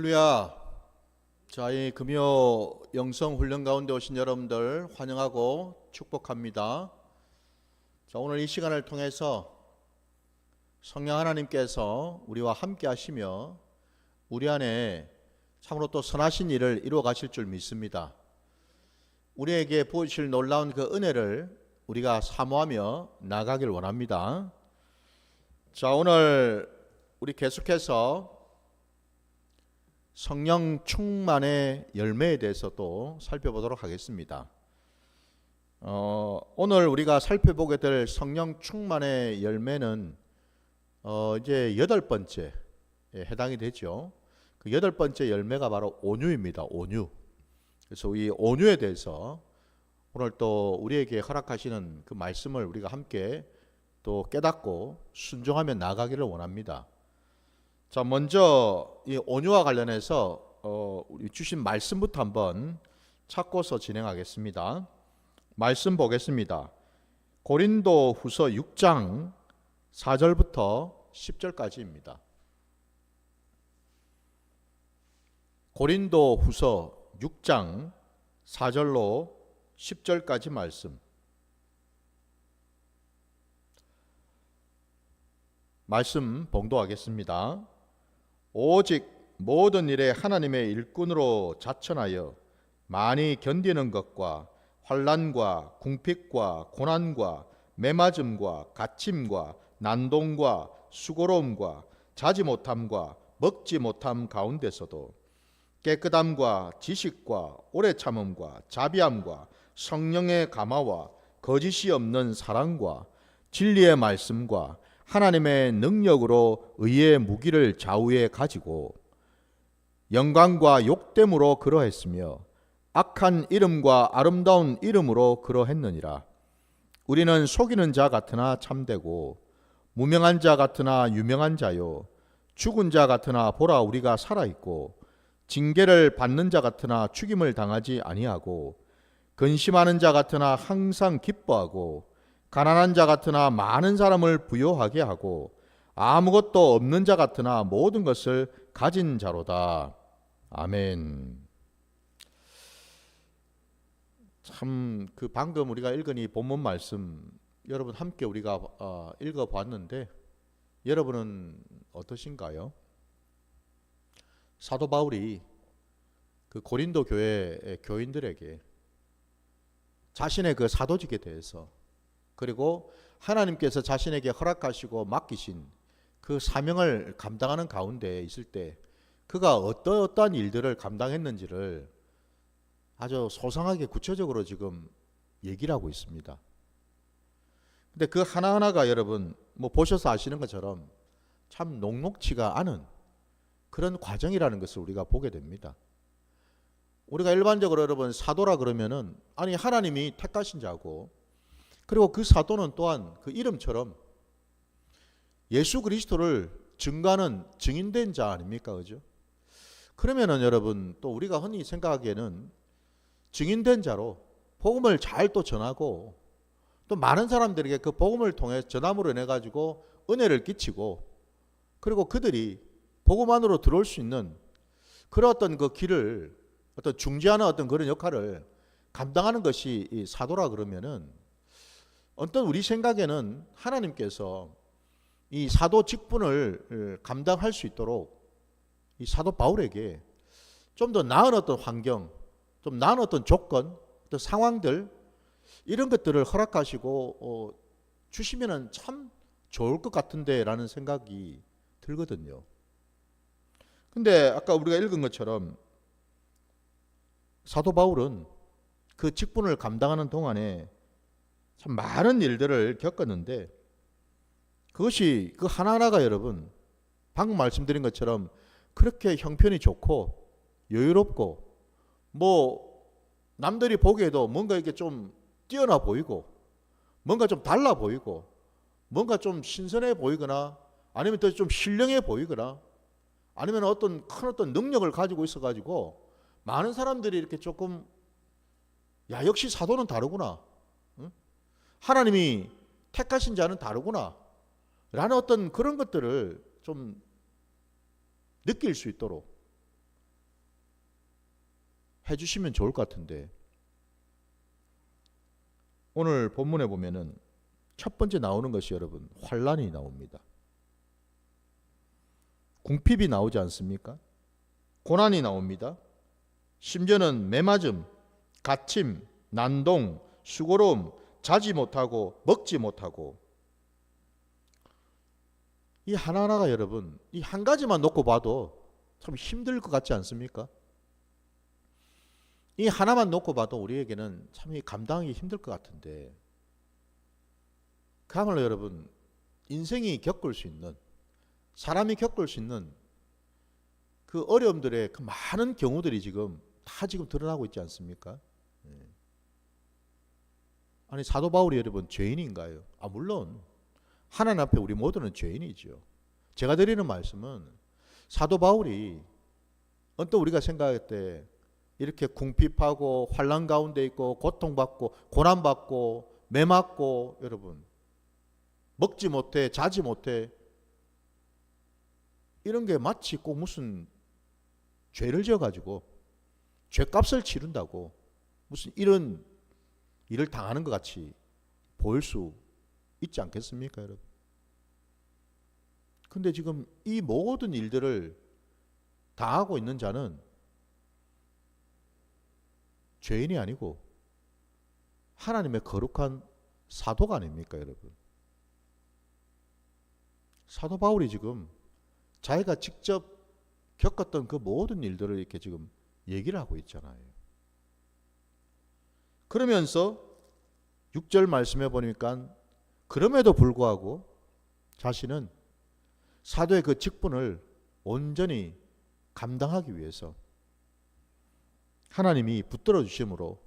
할렐루야. 자, 이 금요 영성 훈련 가운데 오신 여러분들 환영하고 축복합니다. 자, 오늘 이 시간을 통해서 성령 하나님께서 우리와 함께 하시며 우리 안에 참으로 또 선하신 일을 이루어 가실 줄 믿습니다. 우리에게 부어주실 놀라운 그 은혜를 우리가 사모하며 나가길 원합니다. 자, 오늘 우리 계속해서 성령 충만의 열매에 대해서 또 살펴보도록 하겠습니다. 오늘 우리가 살펴보게 될 성령 충만의 열매는 이제 8번째에 해당이 되죠. 그 8번째 열매가 바로 온유입니다. 온유. 그래서 이 온유에 대해서 오늘 또 우리에게 허락하시는 그 말씀을 우리가 함께 또 깨닫고 순종하며 나가기를 원합니다. 자, 먼저 이 온유와 관련해서 우리 주신 말씀부터 한번 찾고서 진행하겠습니다. 말씀 보겠습니다. 고린도 후서 6장 4절부터 10절까지입니다. 고린도 후서 6장 4절로 10절까지 말씀 봉독하겠습니다. 오직 모든 일에 하나님의 일꾼으로 자천하여 많이 견디는 것과 환난과 궁핍과 고난과 매맞음과 갇힘과 난동과 수고로움과 자지 못함과 먹지 못함 가운데서도 깨끗함과 지식과 오래 참음과 자비함과 성령의 감화와 거짓이 없는 사랑과 진리의 말씀과 하나님의 능력으로 의의 무기를 좌우에 가지고 영광과 욕됨으로 그러했으며 악한 이름과 아름다운 이름으로 그러했느니라. 우리는 속이는 자 같으나 참되고 무명한 자 같으나 유명한 자요 죽은 자 같으나 보라 우리가 살아있고 징계를 받는 자 같으나 죽임을 당하지 아니하고 근심하는 자 같으나 항상 기뻐하고 가난한 자 같으나 많은 사람을 부요하게 하고 아무것도 없는 자 같으나 모든 것을 가진 자로다. 아멘. 참 그 방금 우리가 읽은 이 본문 말씀 여러분 함께 우리가 읽어봤는데 여러분은 어떠신가요? 사도 바울이 그 고린도 교회 교인들에게 자신의 그 사도직에 대해서 그리고 하나님께서 자신에게 허락하시고 맡기신 그 사명을 감당하는 가운데 있을 때 그가 어떠한 일들을 감당했는지를 아주 소상하게 구체적으로 지금 얘기를 하고 있습니다. 근데 그 하나하나가 여러분 뭐 보셔서 아시는 것처럼 참 녹록지가 않은 그런 과정이라는 것을 우리가 보게 됩니다. 우리가 일반적으로 여러분 사도라 그러면은 아니 하나님이 택하신 자고 그리고 그 사도는 또한 그 이름처럼 예수 그리스도를 증거하는 증인된 자 아닙니까? 그죠? 그러면은 여러분 또 우리가 흔히 생각하기에는 증인된 자로 복음을 잘 또 전하고 또 많은 사람들에게 그 복음을 통해 전함으로 인해 가지고 은혜를 끼치고 그리고 그들이 복음 안으로 들어올 수 있는 그런 어떤 그 길을 어떤 중재하는 어떤 그런 역할을 감당하는 것이 이 사도라 그러면은 어떤 우리 생각에는 하나님께서 이 사도 직분을 감당할 수 있도록 이 사도 바울에게 좀 더 나은 어떤 환경, 좀 나은 어떤 조건, 어떤 상황들 이런 것들을 허락하시고 주시면은 참 좋을 것 같은데라는 생각이 들거든요. 근데 아까 우리가 읽은 것처럼 사도 바울은 그 직분을 감당하는 동안에 참 많은 일들을 겪었는데 그것이 그 하나하나가 여러분 방금 말씀드린 것처럼 그렇게 형편이 좋고 여유롭고 뭐 남들이 보기에도 뭔가 이렇게 좀 뛰어나 보이고 뭔가 좀 달라 보이고 뭔가 좀 신선해 보이거나 아니면 또 좀 신령해 보이거나 아니면 어떤 큰 어떤 능력을 가지고 있어 가지고 많은 사람들이 이렇게 조금 야 역시 사도는 다르구나. 하나님이 택하신 자는 다르구나 라는 어떤 그런 것들을 좀 느낄 수 있도록 해주시면 좋을 것 같은데, 오늘 본문에 보면은 첫 번째 나오는 것이 여러분 환란이 나옵니다. 궁핍이 나오지 않습니까? 고난이 나옵니다. 심지어는 매맞음, 갇힘, 난동, 수고로움, 자지 못하고 먹지 못하고, 이 하나하나가 여러분 이 한 가지만 놓고 봐도 참 힘들 것 같지 않습니까? 이 하나만 놓고 봐도 우리에게는 참 감당하기 힘들 것 같은데, 그야말로 여러분 인생이 겪을 수 있는, 사람이 겪을 수 있는 그 어려움들의 그 많은 경우들이 다 지금 드러나고 있지 않습니까? 아니 사도 바울이 여러분 죄인인가요? 물론 하나님 앞에 우리 모두는 죄인이죠. 제가 드리는 말씀은 사도 바울이 언뜻 우리가 생각할 때 이렇게 궁핍하고 환난 가운데 있고 고통받고 고난받고 매맞고 여러분 먹지 못해 자지 못해, 이런 게 마치 꼭 무슨 죄를 지어가지고 죄값을 치른다고 무슨 이런 일을 당하는 것 같이 보일 수 있지 않겠습니까, 여러분? 근데 지금 이 모든 일들을 당하고 있는 자는 죄인이 아니고 하나님의 거룩한 사도가 아닙니까, 여러분? 사도 바울이 지금 자기가 직접 겪었던 그 모든 일들을 이렇게 지금 얘기를 하고 있잖아요. 그러면서 6절 말씀해 보니까 그럼에도 불구하고 자신은 사도의 그 직분을 온전히 감당하기 위해서 하나님이 붙들어 주심으로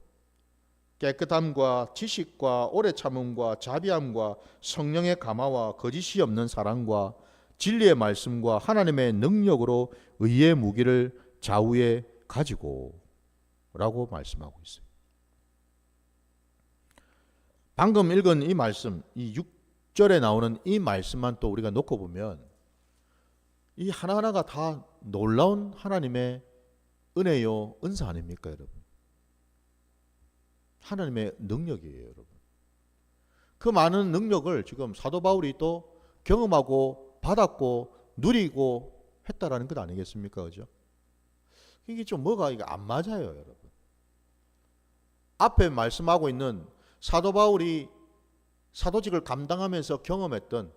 깨끗함과 지식과 오래 참음과 자비함과 성령의 감화와 거짓이 없는 사랑과 진리의 말씀과 하나님의 능력으로 의의 무기를 좌우에 가지고 라고 말씀하고 있어요. 방금 읽은 이 말씀, 이 6절에 나오는 이 말씀만 또 우리가 놓고 보면 이 하나하나가 다 놀라운 하나님의 은혜요, 은사 아닙니까, 여러분? 하나님의 능력이에요, 여러분. 그 많은 능력을 지금 사도 바울이 또 경험하고 받았고 누리고 했다라는 것 아니겠습니까, 그죠? 이게 좀 뭐가 이게 안 맞아요, 여러분. 앞에 말씀하고 있는 사도 바울이 사도직을 감당하면서 경험했던,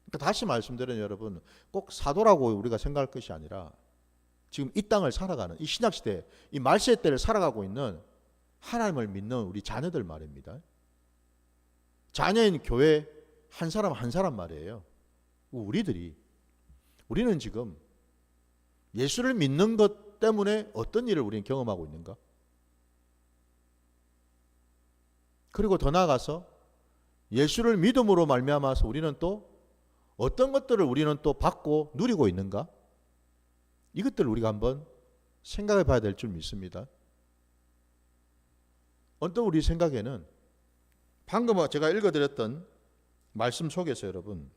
그러니까 다시 말씀드리는 여러분, 꼭 사도라고 우리가 생각할 것이 아니라 지금 이 땅을 살아가는 이 신약시대, 이 말세 때를 살아가고 있는 하나님을 믿는 우리 자녀들 말입니다. 자녀인 교회 한 사람 한 사람 말이에요. 우리는 지금 예수를 믿는 것 때문에 어떤 일을 우리는 경험하고 있는가? 그리고 더 나아가서 예수를 믿음으로 말미암아서 우리는 또 어떤 것들을 우리는 또 받고 누리고 있는가? 이것들을 우리가 한번 생각해 봐야 될 줄 믿습니다. 언뜻 우리 생각에는 방금 제가 읽어드렸던 말씀 속에서 여러분,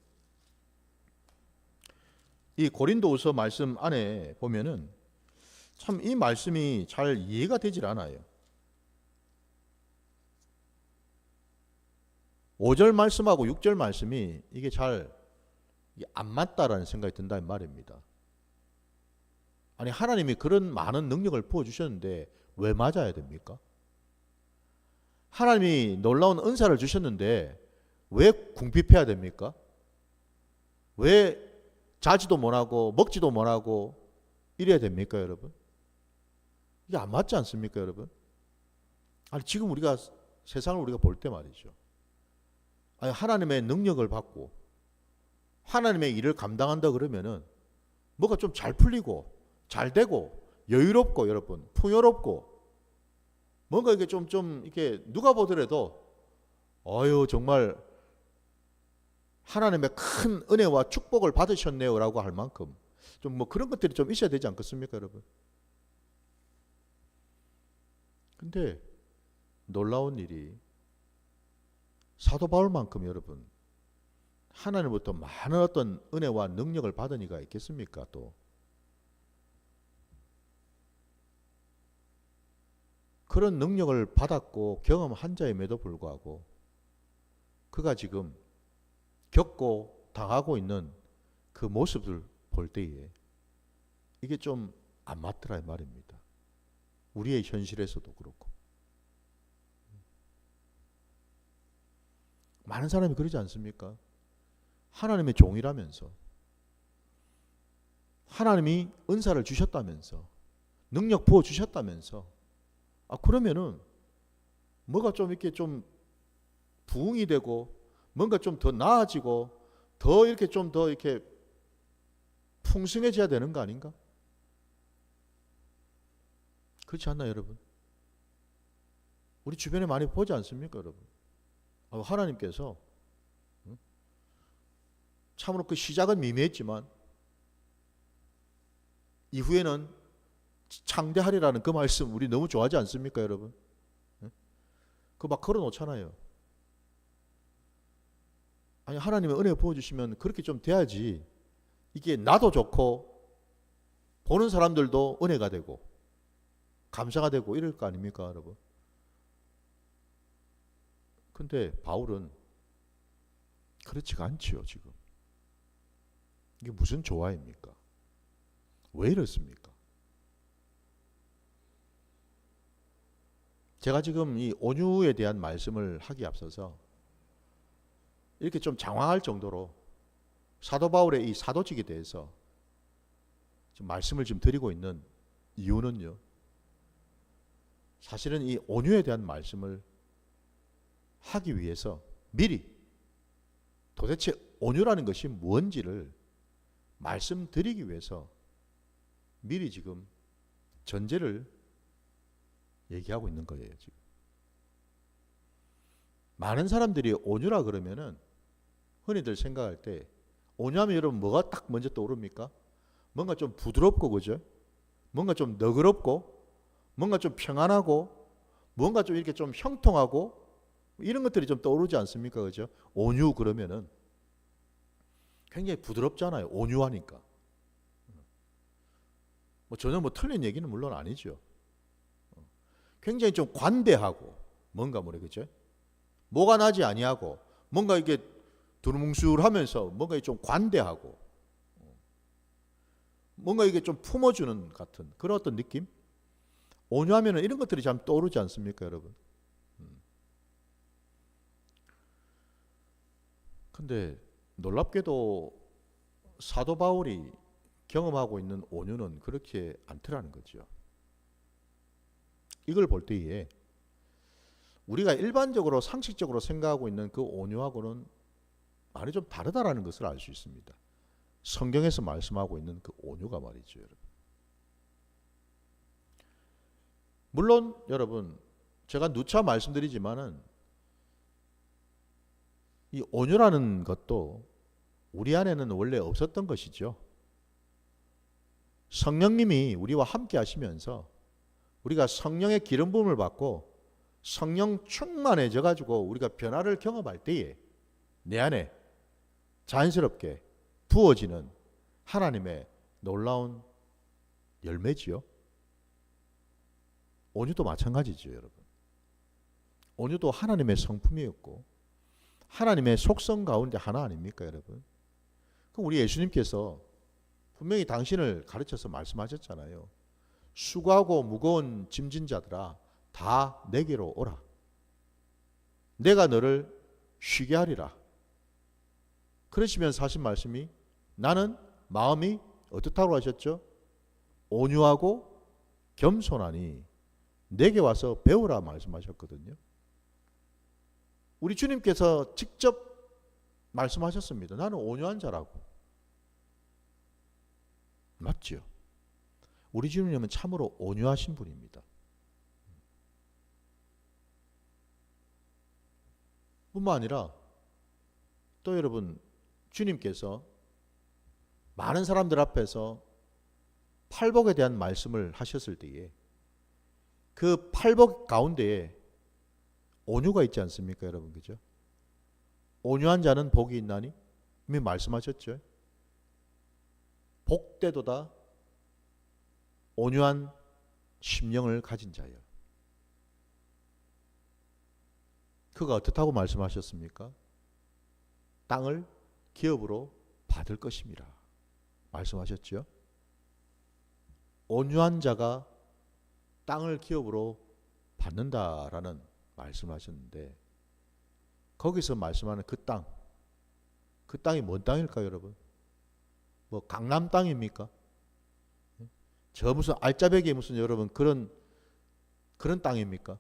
이 고린도후서 말씀 안에 보면은 참 이 말씀이 잘 이해가 되질 않아요. 5절 말씀하고 6절 말씀이 이게 잘 안 맞다라는 생각이 든다는 말입니다. 아니 하나님이 그런 많은 능력을 부어주셨는데 왜 맞아야 됩니까? 하나님이 놀라운 은사를 주셨는데 왜 궁핍해야 됩니까? 왜 자지도 못하고 먹지도 못하고 이래야 됩니까, 여러분? 이게 안 맞지 않습니까, 여러분? 아니 지금 우리가 세상을 우리가 볼 때 말이죠. 아니 하나님의 능력을 받고 하나님의 일을 감당한다 그러면은 뭐가 좀 잘 풀리고 잘 되고 여유롭고 여러분 풍요롭고 뭔가 이게 좀 이렇게 누가 보더라도 정말 하나님의 큰 은혜와 축복을 받으셨네요라고 할 만큼 좀 뭐 그런 것들이 좀 있어야 되지 않겠습니까, 여러분? 근데 놀라운 일이 사도 바울만큼 여러분 하나님부터 많은 어떤 은혜와 능력을 받은 이가 있겠습니까? 또 그런 능력을 받았고 경험한 자임에도 불구하고 그가 지금 겪고 당하고 있는 그 모습을 볼 때에 이게 좀 안 맞더라 이 말입니다. 우리의 현실에서도 그렇고 많은 사람이 그러지 않습니까? 하나님의 종이라면서 하나님이 은사를 주셨다면서 능력 부어 주셨다면서 그러면은 뭐가 좀 이렇게 좀 부응이 되고 뭔가 좀 더 나아지고 더 이렇게 좀 더 이렇게 풍성해져야 되는 거 아닌가? 그렇지 않나요, 여러분? 우리 주변에 많이 보지 않습니까, 여러분? 하나님께서 참으로 그 시작은 미미했지만 이후에는 창대하리라는 그 말씀 우리 너무 좋아하지 않습니까, 여러분? 그 막 걸어 놓잖아요. 아니, 하나님의 은혜 부어주시면 그렇게 좀 돼야지 이게 나도 좋고 보는 사람들도 은혜가 되고 감사가 되고 이럴 거 아닙니까, 여러분? 근데 바울은 그렇지가 않지요, 지금. 이게 무슨 조화입니까? 왜 이렇습니까? 제가 지금 이 온유에 대한 말씀을 하기 앞서서 이렇게 좀 장황할 정도로 사도 바울의 이 사도직에 대해서 좀 말씀을 좀 드리고 있는 이유는요. 사실은 이 온유에 대한 말씀을 하기 위해서 미리 도대체 온유라는 것이 뭔지를 말씀드리기 위해서 미리 지금 전제를 얘기하고 있는 거예요, 지금. 많은 사람들이 온유라 그러면은 흔히들 생각할 때 온유하면 여러분 뭐가 딱 먼저 떠오릅니까? 뭔가 좀 부드럽고 그죠? 뭔가 좀 너그럽고 뭔가 좀 평안하고 뭔가 좀 이렇게 좀 형통하고 이런 것들이 좀 떠오르지 않습니까? 그죠? 온유 그러면은 굉장히 부드럽잖아요. 온유하니까. 전혀 틀린 얘기는 물론 아니죠. 굉장히 좀 관대하고 뭔가 그죠? 뭐가 나지 아니하고 뭔가 이게 두루뭉술하면서 뭔가 좀 관대하고 뭔가 이게 좀 품어주는 같은 그런 어떤 느낌? 온유하면은 이런 것들이 참 떠오르지 않습니까, 여러분? 근데 놀랍게도 사도 바울이 경험하고 있는 온유는 그렇게 않더라는 거죠. 이걸 볼 때에 우리가 일반적으로 상식적으로 생각하고 있는 그 온유하고는 많이 좀 다르다라는 것을 알 수 있습니다. 성경에서 말씀하고 있는 그 온유가 말이죠, 여러분. 물론 여러분 제가 누차 말씀드리지만은 이 온유라는 것도 우리 안에는 원래 없었던 것이죠. 성령님이 우리와 함께 하시면서 우리가 성령의 기름 부음을 받고 성령 충만해져 가지고 우리가 변화를 경험할 때에 내 안에 자연스럽게 부어지는 하나님의 놀라운 열매지요. 온유도 마찬가지죠, 여러분. 온유도 하나님의 성품이었고 하나님의 속성 가운데 하나 아닙니까, 여러분? 그럼 우리 예수님께서 분명히 당신을 가르쳐서 말씀하셨잖아요. 수고하고 무거운 짐진 자들아 다 내게로 오라. 내가 너를 쉬게 하리라. 그러시면서 하신 말씀이 나는 마음이 어떻다고 하셨죠? 온유하고 겸손하니 내게 와서 배우라 말씀하셨거든요. 우리 주님께서 직접 말씀하셨습니다. 나는 온유한 자라고. 맞죠? 우리 주님은 참으로 온유하신 분입니다. 뿐만 아니라 또 여러분 주님께서 많은 사람들 앞에서 팔복에 대한 말씀을 하셨을 때에 그 팔복 가운데에 온유가 있지 않습니까, 여러분? 그죠? 온유한 자는 복이 있나니? 이미 말씀하셨죠? 복되도다 온유한 심령을 가진 자여. 그가 어떻다고 말씀하셨습니까? 땅을 기업으로 받을 것입니다. 말씀하셨죠? 온유한 자가 땅을 기업으로 받는다라는 말씀하셨는데 거기서 말씀하는 그 땅이 뭔 땅일까요, 여러분? 뭐 강남 땅입니까? 저 무슨 알짜배기 무슨 여러분 그런 땅입니까?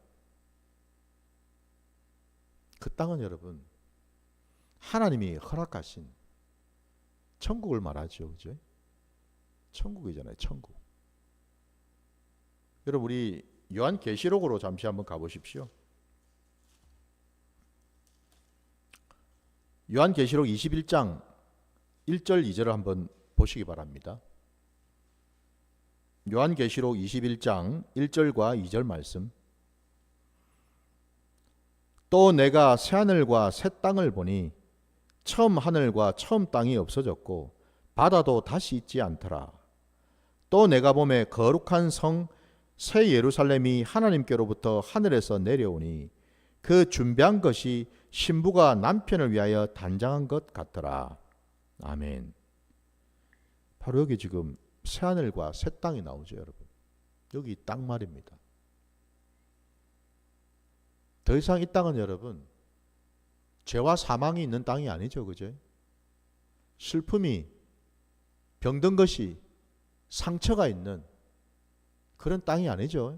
그 땅은 여러분 하나님이 허락하신 천국을 말하죠, 그죠? 천국이잖아요, 천국. 여러분 우리 요한계시록으로 잠시 한번 가보십시오. 요한계시록 21장 1절 2절을 한번 보시기 바랍니다. 요한계시록 21장 1절과 2절 말씀. 또 내가 새하늘과 새 땅을 보니 처음 하늘과 처음 땅이 없어졌고 바다도 다시 있지 않더라. 또 내가 보매 거룩한 성 새 예루살렘이 하나님께로부터 하늘에서 내려오니 그 준비한 것이 신부가 남편을 위하여 단장한 것 같더라. 아멘. 바로 여기 지금 새하늘과 새 땅이 나오죠, 여러분. 여기 땅 말입니다. 더 이상 이 땅은 여러분 죄와 사망이 있는 땅이 아니죠, 그죠? 슬픔이, 병든 것이, 상처가 있는 그런 땅이 아니죠.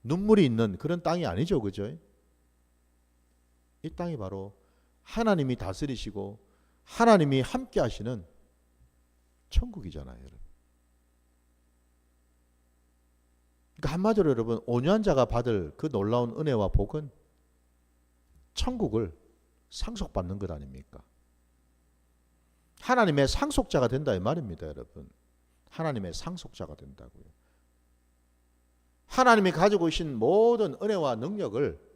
눈물이 있는 그런 땅이 아니죠, 그죠? 이 땅이 바로 하나님이 다스리시고 하나님이 함께 하시는 천국이잖아요, 여러분. 그러니까 한마디로 여러분 온유한 자가 받을 그 놀라운 은혜와 복은 천국을 상속받는 것 아닙니까? 하나님의 상속자가 된다 이 말입니다, 여러분. 하나님의 상속자가 된다고요. 하나님이 가지고 계신 모든 은혜와 능력을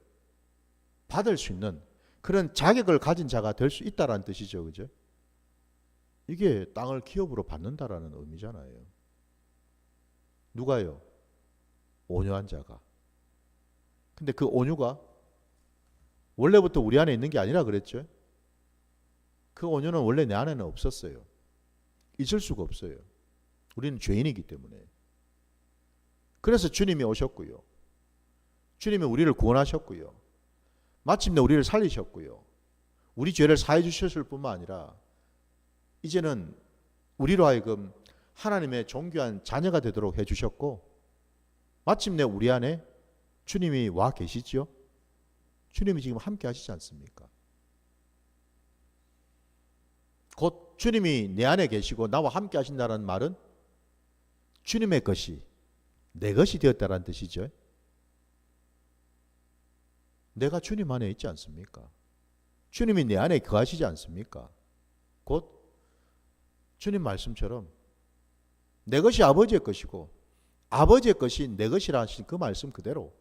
받을 수 있는 그런 자격을 가진 자가 될 수 있다라는 뜻이죠, 그죠? 이게 땅을 기업으로 받는다라는 의미잖아요. 누가요? 온유한 자가. 근데 그 온유가 원래부터 우리 안에 있는 게 아니라 그랬죠. 그 온유는 원래 내 안에는 없었어요. 있을 수가 없어요. 우리는 죄인이기 때문에. 그래서 주님이 오셨고요. 주님이 우리를 구원하셨고요. 마침내 우리를 살리셨고요. 우리 죄를 사해 주셨을 뿐만 아니라 이제는 우리로 하여금 하나님의 존귀한 자녀가 되도록 해주셨고 마침내 우리 안에 주님이 와 계시죠. 주님이 지금 함께 하시지 않습니까? 곧 주님이 내 안에 계시고 나와 함께 하신다는 말은 주님의 것이 내 것이 되었다는 뜻이죠. 내가 주님 안에 있지 않습니까? 주님이 내 안에 거하시지 않습니까? 곧 주님 말씀처럼 내 것이 아버지의 것이고 아버지의 것이 내 것이라 하신 그 말씀 그대로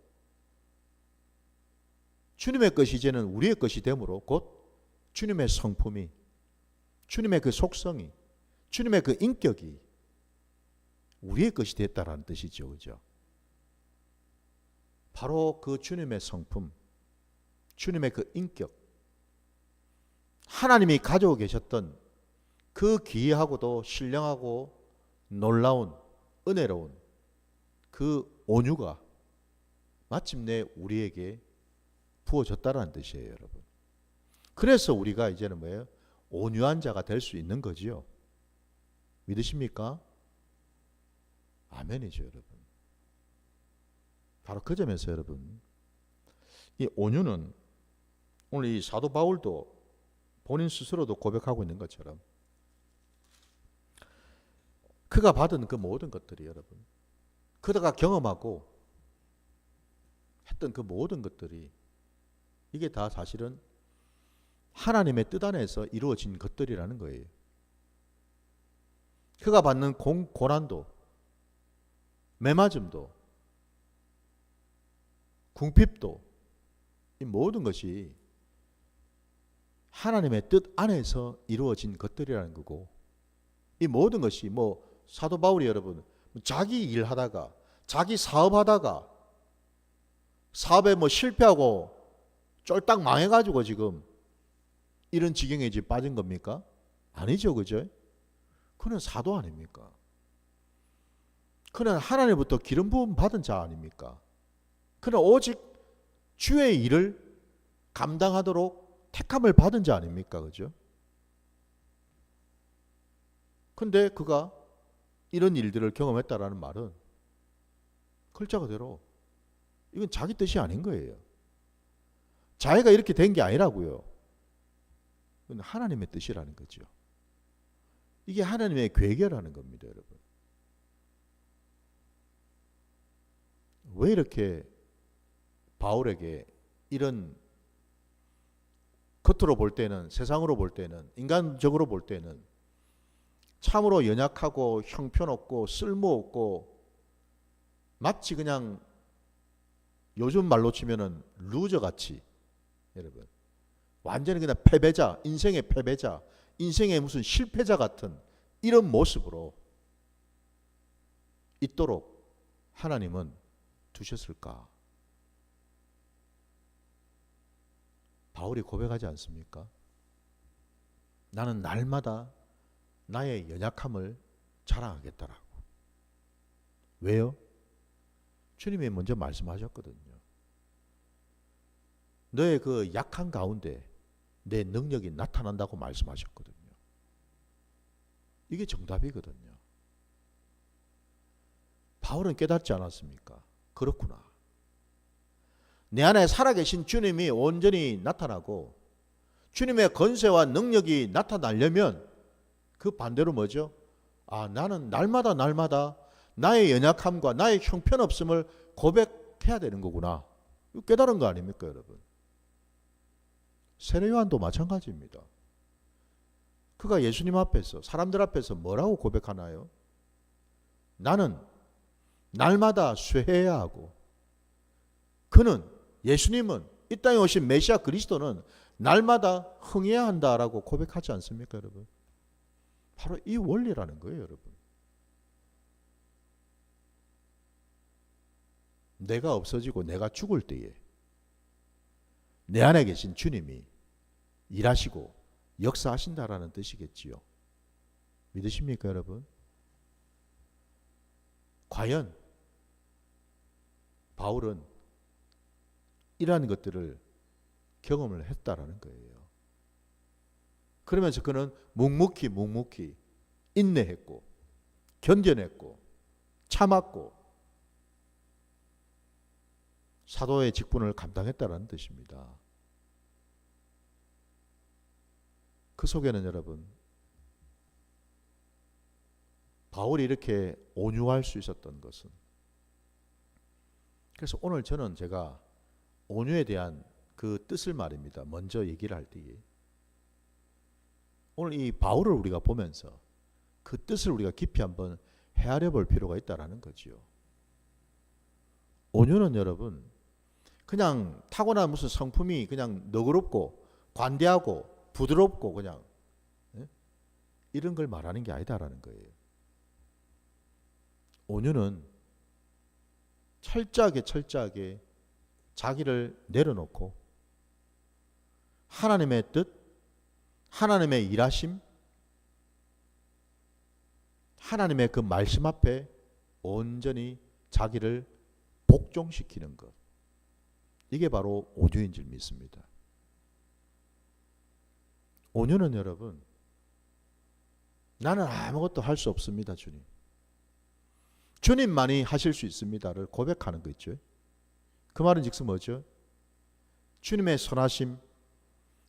주님의 것이 이제는 우리의 것이 되므로 곧 주님의 성품이 주님의 그 속성이 주님의 그 인격이 우리의 것이 됐다라는 뜻이죠. 그죠? 바로 그 주님의 성품 주님의 그 인격 하나님이 가지고 계셨던 그 귀하고도 신령하고 놀라운 은혜로운 그 온유가 마침내 우리에게 부어졌다라는 뜻이에요, 여러분. 그래서 우리가 이제는 뭐예요? 온유한 자가 될 수 있는 거지요. 믿으십니까? 아멘이죠, 여러분. 바로 그 점에서 여러분, 이 온유는 오늘 이 사도 바울도 본인 스스로도 고백하고 있는 것처럼 그가 받은 그 모든 것들이 여러분, 그가 경험하고 했던 그 모든 것들이 이게 다 사실은 하나님의 뜻 안에서 이루어진 것들이라는 거예요. 그가 받는 고난도, 매맞음도, 궁핍도 이 모든 것이 하나님의 뜻 안에서 이루어진 것들이라는 거고 이 모든 것이 뭐 사도 바울이 여러분 자기 일하다가 자기 사업하다가 사업에 뭐 실패하고 쫄딱 망해가지고 지금 이런 지경에 지금 빠진 겁니까? 아니죠, 그죠? 그는 사도 아닙니까? 그는 하나님부터 기름 부음 받은 자 아닙니까? 그는 오직 주의 일을 감당하도록 택함을 받은 자 아닙니까? 그죠? 근데 그가 이런 일들을 경험했다라는 말은 글자 그대로 이건 자기 뜻이 아닌 거예요. 자기가 이렇게 된 게 아니라고요. 이건 하나님의 뜻이라는 거죠. 이게 하나님의 계획이라는 겁니다, 여러분. 왜 이렇게 바울에게 이런 겉으로 볼 때는, 세상으로 볼 때는, 인간적으로 볼 때는 참으로 연약하고 형편없고 쓸모없고 마치 그냥 요즘 말로 치면은 루저같이, 여러분, 완전히 그냥 패배자, 인생의 패배자, 인생의 무슨 실패자 같은 이런 모습으로 있도록 하나님은 두셨을까? 바울이 고백하지 않습니까? 나는 날마다 나의 연약함을 자랑하겠다라고. 왜요? 주님이 먼저 말씀하셨거든요. 너의 그 약한 가운데 내 능력이 나타난다고 말씀하셨거든요. 이게 정답이거든요. 바울은 깨닫지 않았습니까? 그렇구나. 내 안에 살아계신 주님이 온전히 나타나고 주님의 권세와 능력이 나타나려면 그 반대로 뭐죠? 아, 나는 날마다 나의 연약함과 나의 형편없음을 고백해야 되는 거구나. 깨달은 거 아닙니까, 여러분? 세례 요한도 마찬가지입니다. 그가 예수님 앞에서, 사람들 앞에서 뭐라고 고백하나요? 나는 날마다 쇠해야 하고, 그는, 예수님은, 이 땅에 오신 메시아 그리스도는 날마다 흥해야 한다라고 고백하지 않습니까, 여러분? 바로 이 원리라는 거예요, 여러분. 내가 없어지고 내가 죽을 때에 내 안에 계신 주님이 일하시고 역사하신다라는 뜻이겠지요. 믿으십니까, 여러분? 과연 바울은 이러한 것들을 경험을 했다라는 거예요. 그러면서 그는 묵묵히 인내했고 견뎌냈고 참았고 사도의 직분을 감당했다라는 뜻입니다. 그 속에는 여러분, 바울이 이렇게 온유할 수 있었던 것은, 그래서 오늘 저는 제가 온유에 대한 그 뜻을 말입니다. 먼저 얘기를 할 때에 오늘 이 바울을 우리가 보면서 그 뜻을 우리가 깊이 한번 헤아려 볼 필요가 있다라는 거지요. 온유는 여러분 그냥 타고난 무슨 성품이 그냥 너그럽고 관대하고 부드럽고 그냥 이런 걸 말하는 게 아니다라는 거예요. 온유는 철저하게 자기를 내려놓고 하나님의 뜻, 하나님의 일하심, 하나님의 그 말씀 앞에 온전히 자기를 복종시키는 것. 이게 바로 온유인 줄 믿습니다. 온유는 여러분, 나는 아무것도 할 수 없습니다, 주님. 주님만이 하실 수 있습니다를 고백하는 거 있죠. 그 말은 즉슨 뭐죠? 주님의 선하심,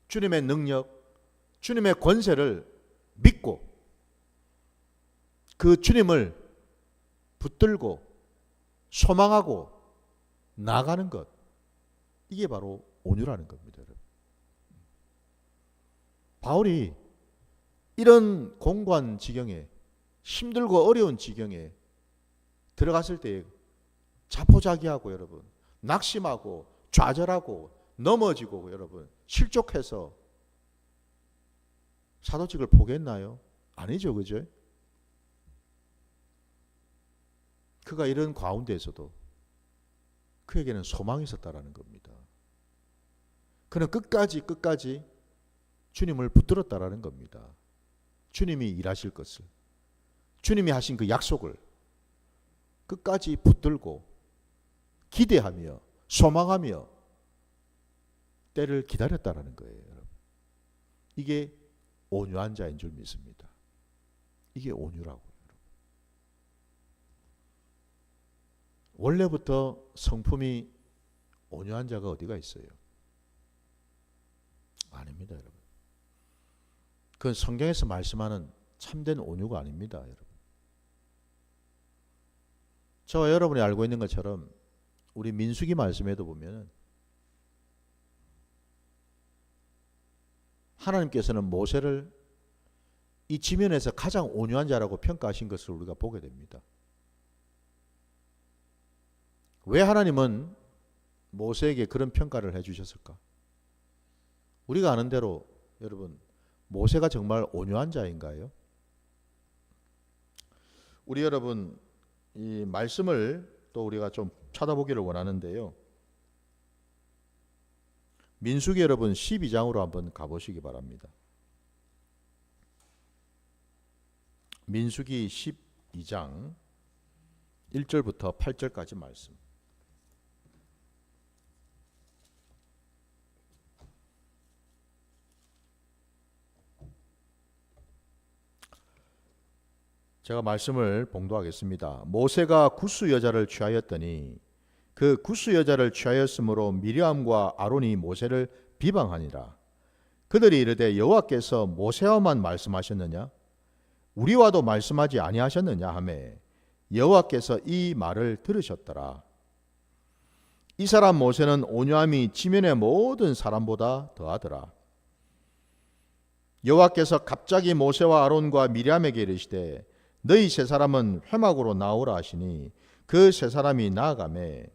주님의 능력, 주님의 권세를 믿고 그 주님을 붙들고 소망하고 나아가는 것. 이게 바로 온유라는 겁니다, 여러분. 바울이 이런 공고한 지경에, 힘들고 어려운 지경에 들어갔을 때 자포자기하고 여러분, 낙심하고 좌절하고 넘어지고 여러분, 실족해서 사도직을 포기했나요? 아니죠, 그죠? 그가 이런 가운데에서도 그에게는 소망이 있었다라는 겁니다. 그는 끝까지 주님을 붙들었다라는 겁니다. 주님이 일하실 것을, 주님이 하신 그 약속을 끝까지 붙들고 기대하며 소망하며 때를 기다렸다라는 거예요, 여러분. 이게 온유한 자인 줄 믿습니다. 이게 온유라고요. 원래부터 성품이 온유한 자가 어디가 있어요? 아닙니다, 여러분. 그건 성경에서 말씀하는 참된 온유가 아닙니다, 여러분. 저와 여러분이 알고 있는 것처럼 우리 민수기 말씀에도 보면 하나님께서는 모세를 이 지면에서 가장 온유한 자라고 평가하신 것을 우리가 보게 됩니다. 왜 하나님은 모세에게 그런 평가를 해주셨을까? 우리가 아는 대로 여러분, 모세가 정말 온유한 자인가요? 우리 여러분, 이 말씀을 또 우리가 좀 찾아보기를 원하는데요. 민수기 여러분 12장으로 한번 가보시기 바랍니다. 민수기 12장 1절부터 8절까지 말씀. 제가 말씀을 봉독하겠습니다. 모세가 구스 여자를 취하였더니 그 구스 여자를 취하였으므로 미리암과 아론이 모세를 비방하니라. 그들이 이르되 여호와께서 모세와만 말씀하셨느냐? 우리와도 말씀하지 아니하셨느냐 하매 여호와께서 이 말을 들으셨더라. 이 사람 모세는 온유함이 지면의 모든 사람보다 더하더라. 여호와께서 갑자기 모세와 아론과 미리암에게 이르시되 너희 세 사람은 회막으로 나오라 하시니 그 세 사람이 나아가매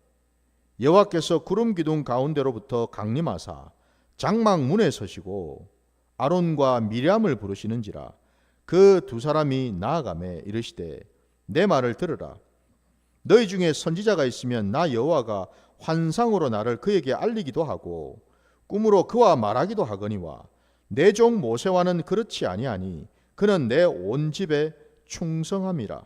여호와께서 구름 기둥 가운데로부터 강림하사 장막 문에 서시고 아론과 미리암을 부르시는지라. 그 두 사람이 나아가매 이르시되 내 말을 들으라. 너희 중에 선지자가 있으면 나 여호와가 환상으로 나를 그에게 알리기도 하고 꿈으로 그와 말하기도 하거니와 내 종 모세와는 그렇지 아니하니 그는 내 온 집에 충성함이라.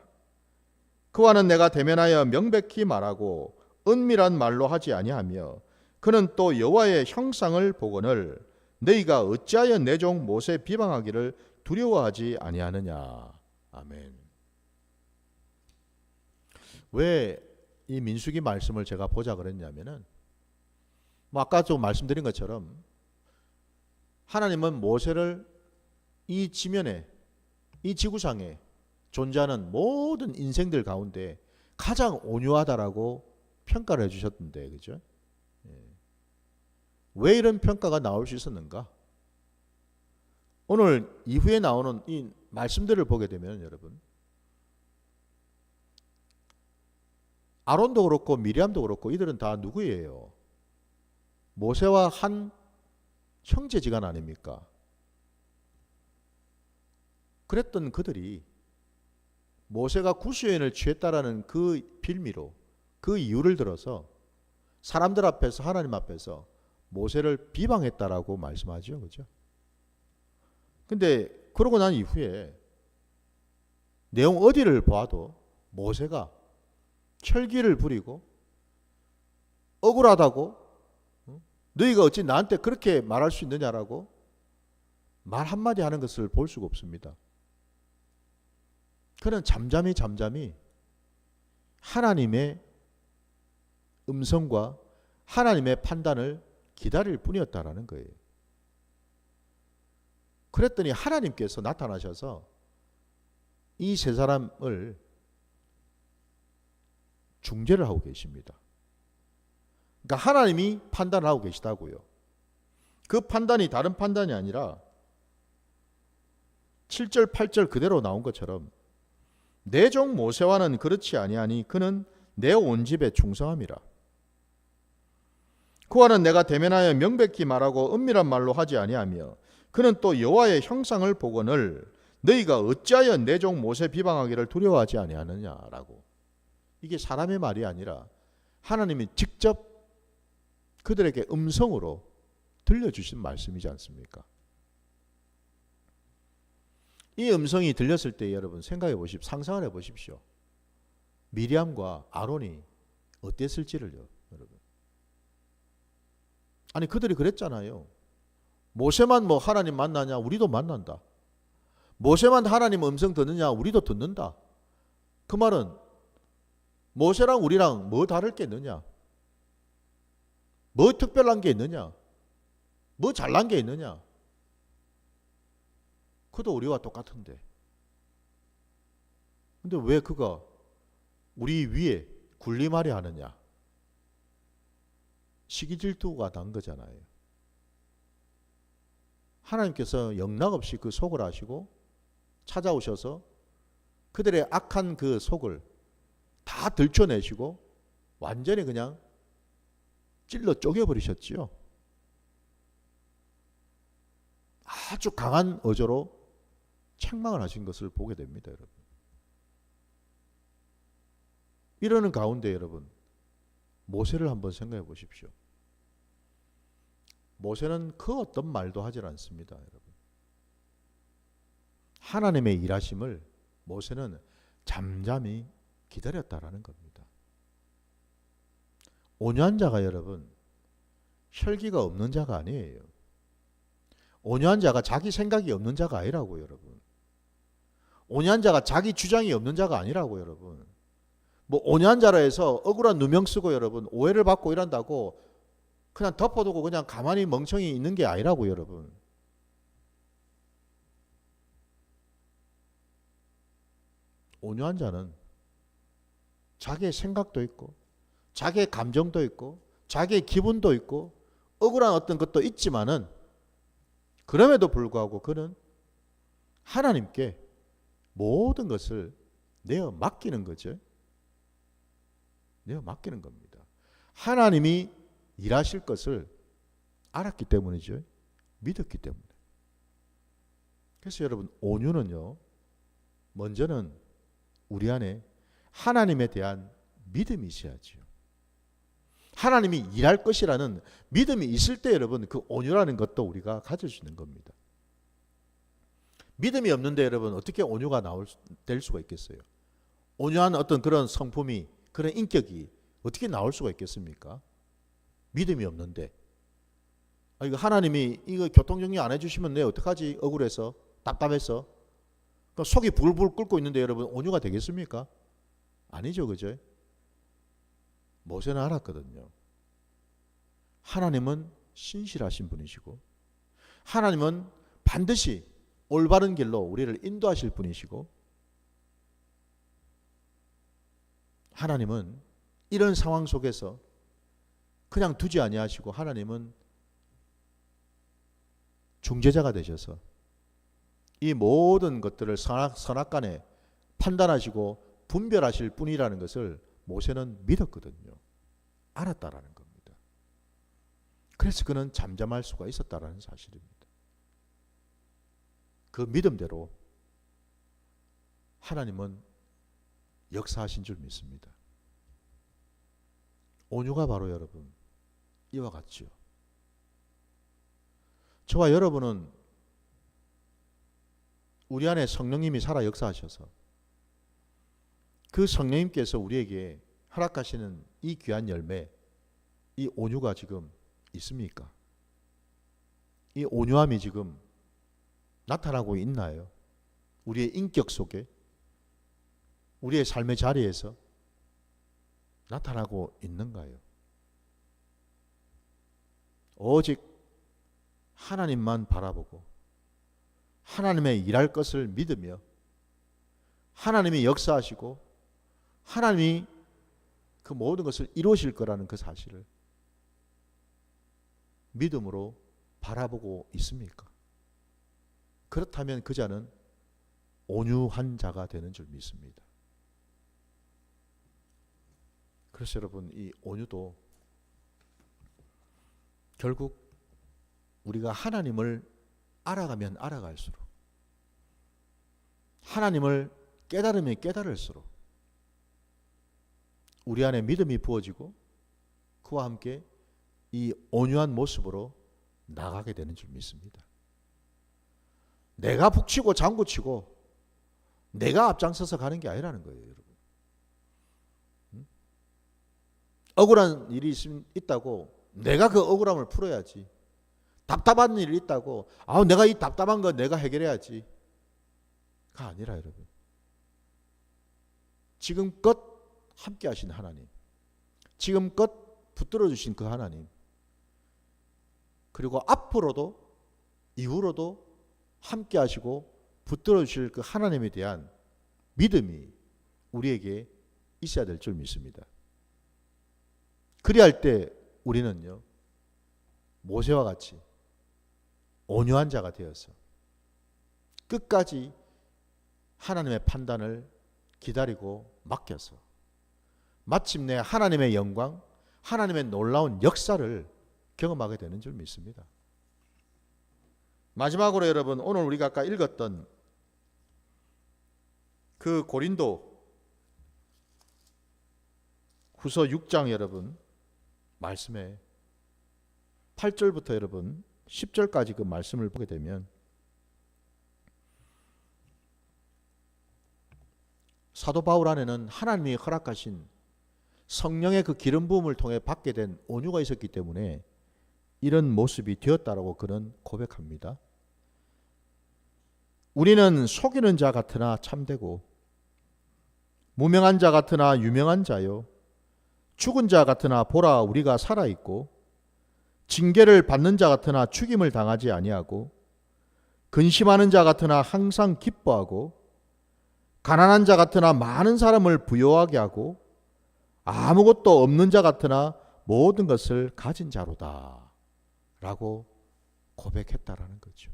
그와는 내가 대면하여 명백히 말하고 은밀한 말로 하지 아니하며 그는 또 여호와의 형상을 보거늘 너희가 어찌하여 내 종 모세 비방하기를 두려워하지 아니하느냐. 아멘. 왜 이 민수기 말씀을 제가 보자 그랬냐면은 아까 좀 말씀드린 것처럼 하나님은 모세를 이 지면에 이 지구상에 존재하는 모든 인생들 가운데 가장 온유하다라고 평가를 해주셨던데, 그죠? 왜 이런 평가가 나올 수 있었는가? 오늘 이후에 나오는 이 말씀들을 보게 되면 여러분, 아론도 그렇고 미리암도 그렇고 이들은 다 누구예요? 모세와 한 형제지간 아닙니까? 그랬던 그들이 모세가 구스여인을 취했다라는 그 빌미로 그 이유를 들어서 사람들 앞에서 하나님 앞에서 모세를 비방했다라고 말씀하죠. 그죠? 근데 그러고 난 이후에 내용 어디를 봐도 모세가 철기를 부리고 억울하다고 너희가 어찌 나한테 그렇게 말할 수 있느냐라고 말 한마디 하는 것을 볼 수가 없습니다. 그는 잠잠히 하나님의 음성과 하나님의 판단을 기다릴 뿐이었다라는 거예요. 그랬더니 하나님께서 나타나셔서 이 세 사람을 중재를 하고 계십니다. 그러니까 하나님이 판단을 하고 계시다고요. 그 판단이 다른 판단이 아니라 7절 8절 그대로 나온 것처럼 내 종 모세와는 그렇지 아니하니 그는 내 온 집에 충성함이라. 그와는 내가 대면하여 명백히 말하고 은밀한 말로 하지 아니하며 그는 또 여호와의 형상을 보거늘 너희가 어찌하여 내 종 모세 비방하기를 두려워하지 아니하느냐라고. 이게 사람의 말이 아니라 하나님이 직접 그들에게 음성으로 들려주신 말씀이지 않습니까? 이 음성이 들렸을 때 여러분 생각해 보십시오. 상상을 해 보십시오. 미리암과 아론이 어땠을지를요, 여러분. 아니 그들이 그랬잖아요. 모세만 뭐 하나님 만나냐? 우리도 만난다. 모세만 하나님 음성 듣느냐? 우리도 듣는다. 그 말은 모세랑 우리랑 뭐 다를 게 있느냐? 뭐 특별한 게 있느냐? 뭐 잘난 게 있느냐? 그도 우리와 똑같은데. 근데 왜 그가 우리 위에 군림하려 하느냐? 시기질투가 난 거잖아요. 하나님께서 영락없이 그 속을 아시고 찾아오셔서 그들의 악한 그 속을 다 들춰내시고 완전히 그냥 찔러 쪼개버리셨지요. 아주 강한 어조로 책망을 하신 것을 보게 됩니다, 여러분. 이러는 가운데 여러분, 모세를 한번 생각해 보십시오. 모세는 그 어떤 말도 하질 않습니다, 여러분. 하나님의 일하심을 모세는 잠잠히 기다렸다라는 겁니다. 온유한 자가 여러분, 혈기가 없는 자가 아니에요. 온유한 자가 자기 생각이 없는 자가 아니라고요, 여러분. 온유한 자가 자기 주장이 없는 자가 아니라고요, 여러분. 뭐 온유한 자라 해서 억울한 누명 쓰고 여러분 오해를 받고 이런다고 그냥 덮어두고 그냥 가만히 멍청이 있는 게 아니라고요, 여러분. 온유한 자는 자기의 생각도 있고 자기의 감정도 있고 자기의 기분도 있고 억울한 어떤 것도 있지만은 그럼에도 불구하고 그는 하나님께 모든 것을 내어 맡기는 거죠. 내어 맡기는 겁니다. 하나님이 일하실 것을 알았기 때문이죠. 믿었기 때문에. 그래서 여러분 온유는요, 먼저는 우리 안에 하나님에 대한 믿음이 있어야죠. 하나님이 일할 것이라는 믿음이 있을 때 여러분 그 온유라는 것도 우리가 가질 수 있는 겁니다. 믿음이 없는데 여러분 어떻게 온유가 될 수가 있겠어요? 온유한 어떤 그런 성품이 그런 인격이 어떻게 나올 수가 있겠습니까? 믿음이 없는데. 이거 하나님이 이거 교통정리 안 해주시면 내 어떡하지? 억울해서 답답해서 속이 불불 끓고 있는데 여러분 온유가 되겠습니까? 아니죠, 그죠? 모세는 알았거든요. 하나님은 신실하신 분이시고 하나님은 반드시 올바른 길로 우리를 인도하실 분이시고 하나님은 이런 상황 속에서 그냥 두지 아니하시고 하나님은 중재자가 되셔서 이 모든 것들을 선악간에 판단하시고 분별하실 분이라는 것을 모세는 믿었거든요. 알았다라는 겁니다. 그래서 그는 잠잠할 수가 있었다라는 사실입니다. 그 믿음대로 하나님은 역사하신 줄 믿습니다. 온유가 바로 여러분 이와 같죠. 저와 여러분은 우리 안에 성령님이 살아 역사하셔서 그 성령님께서 우리에게 허락하시는 이 귀한 열매, 이 온유가 지금 있습니까? 이 온유함이 지금 나타나고 있나요? 우리의 인격 속에, 우리의 삶의 자리에서 나타나고 있는가요? 오직 하나님만 바라보고 하나님의 일할 것을 믿으며 하나님이 역사하시고 하나님이 그 모든 것을 이루실 거라는 그 사실을 믿음으로 바라보고 있습니까? 그렇다면 그 자는 온유한 자가 되는 줄 믿습니다. 그래서 여러분 이 온유도 결국 우리가 하나님을 알아가면 알아갈수록 하나님을 깨달으면 깨달을수록 우리 안에 믿음이 부어지고 그와 함께 이 온유한 모습으로 나가게 되는 줄 믿습니다. 내가 북치고 장구치고 내가 앞장서서 가는 게 아니라는 거예요, 여러분. 억울한 일이 있다고 내가 그 억울함을 풀어야지. 답답한 일이 있다고 내가 이 답답한 거 내가 해결해야지. 가 아니라 여러분. 지금껏 함께 하신 하나님, 지금껏 붙들어 주신 그 하나님, 그리고 앞으로도 이후로도 함께 하시고 붙들어 주실 그 하나님에 대한 믿음이 우리에게 있어야 될 줄 믿습니다. 그리할 때 우리는요, 모세와 같이 온유한 자가 되어서 끝까지 하나님의 판단을 기다리고 맡겨서 마침내 하나님의 영광, 하나님의 놀라운 역사를 경험하게 되는 줄 믿습니다. 마지막으로 여러분, 오늘 우리가 아까 읽었던 그 고린도 후서 6장 여러분 말씀에 8절부터 여러분 10절까지 그 말씀을 보게 되면 사도 바울 안에는 하나님이 허락하신 성령의 그 기름 부음을 통해 받게 된 온유가 있었기 때문에 이런 모습이 되었다라고 그는 고백합니다. 우리는 속이는 자 같으나 참되고 무명한 자 같으나 유명한 자요, 죽은 자 같으나 보라 우리가 살아있고, 징계를 받는 자 같으나 죽임을 당하지 아니하고, 근심하는 자 같으나 항상 기뻐하고, 가난한 자 같으나 많은 사람을 부요하게 하고, 아무것도 없는 자 같으나 모든 것을 가진 자로다 라고 고백했다라는 거죠.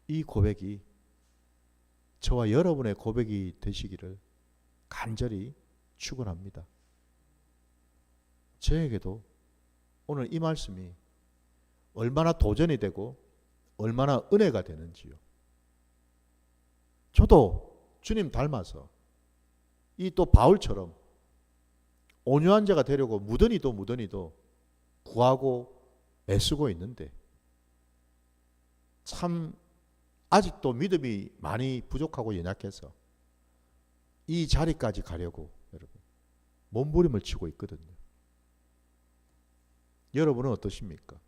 이 고백이 저와 여러분의 고백이 되시기를 간절히 축원합니다. 저에게도 오늘 이 말씀이 얼마나 도전이 되고 얼마나 은혜가 되는지요. 저도 주님 닮아서 이 또 바울처럼 온유한 자가 되려고 무던히도 구하고 애쓰고 있는데 참 아직도 믿음이 많이 부족하고 연약해서 이 자리까지 가려고 여러분 몸부림을 치고 있거든요. 여러분은 어떠십니까?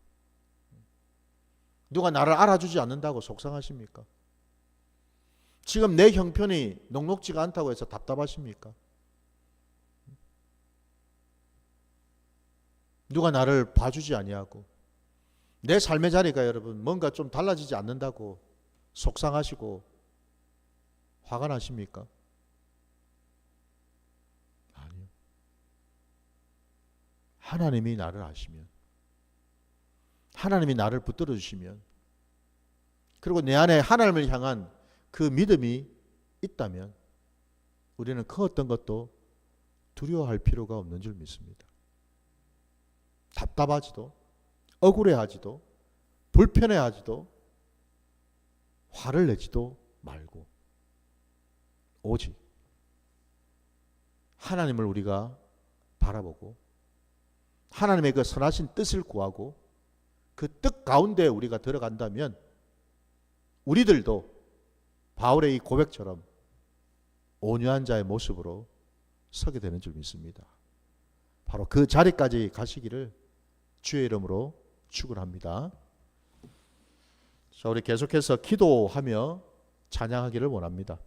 누가 나를 알아주지 않는다고 속상하십니까? 지금 내 형편이 녹록지가 않다고 해서 답답하십니까? 누가 나를 봐주지 아니하고 내 삶의 자리가 여러분 뭔가 좀 달라지지 않는다고 속상하시고 화가 나십니까? 아니요. 하나님이 나를 아시면, 하나님이 나를 붙들어 주시면, 그리고 내 안에 하나님을 향한 그 믿음이 있다면 우리는 그 어떤 것도 두려워할 필요가 없는 줄 믿습니다. 답답하지도 억울해하지도 불편해하지도 화를 내지도 말고 오직 하나님을 우리가 바라보고 하나님의 그 선하신 뜻을 구하고 그 뜻 가운데 우리가 들어간다면 우리들도 바울의 이 고백처럼 온유한 자의 모습으로 서게 되는 줄 믿습니다. 바로 그 자리까지 가시기를 주의 이름으로 축원합니다. 자, 우리 계속해서 기도하며 찬양하기를 원합니다.